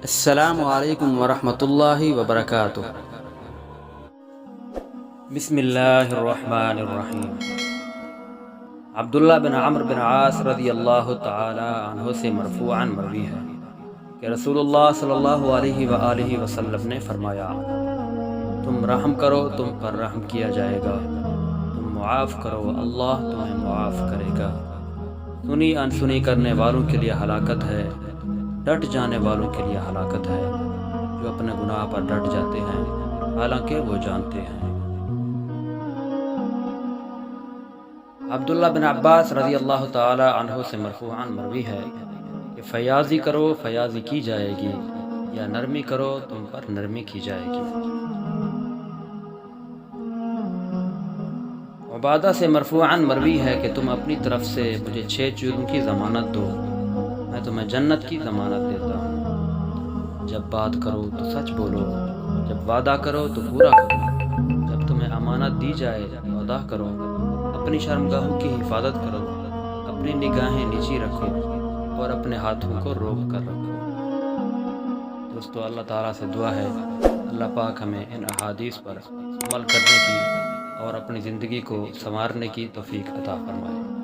السلام علیکم ورحمۃ اللہ وبرکاتہ۔ بسم اللہ الرحمن الرحیم۔ عبداللہ بن عمرو بن عاص رضی اللہ تعالی عنہ سے مرفوعاً مروی ہے کہ رسول اللہ صلی اللہ علیہ وآلہ وسلم نے فرمایا، تم رحم کرو تم پر رحم کیا جائے گا، تم معاف کرو اللہ تمہیں معاف کرے گا۔ سنی انسنی کرنے والوں کے لیے ہلاکت ہے، ڈٹ جانے والوں کے لیے ہلاکت ہے، جو اپنے گناہ پر ڈٹ جاتے ہیں حالانکہ وہ جانتے ہیں۔ عبداللہ بن عباس رضی اللہ تعالی عنہ سے مرفوعاً مروی ہے کہ فیاضی کرو فیاضی کی جائے گی، یا نرمی کرو تم پر نرمی کی جائے گی۔ عبادہ سے مرفوعاً مروی ہے کہ تم اپنی طرف سے مجھے 6 چیزوں کی ضمانت دو، میں تمہیں جنت کی ضمانت دیتا ہوں۔ جب بات کرو تو سچ بولو، جب وعدہ کرو تو پورا کرو، جب تمہیں امانت دی جائے تو ادا کرو، اپنی شرمگاہوں کی حفاظت کرو، اپنی نگاہیں نیچی رکھو اور اپنے ہاتھوں کو روک کر رکھو۔ دوستو، اللہ تعالیٰ سے دعا ہے اللہ پاک ہمیں ان احادیث پر عمل کرنے کی اور اپنی زندگی کو سنوارنے کی توفیق عطا فرمائے۔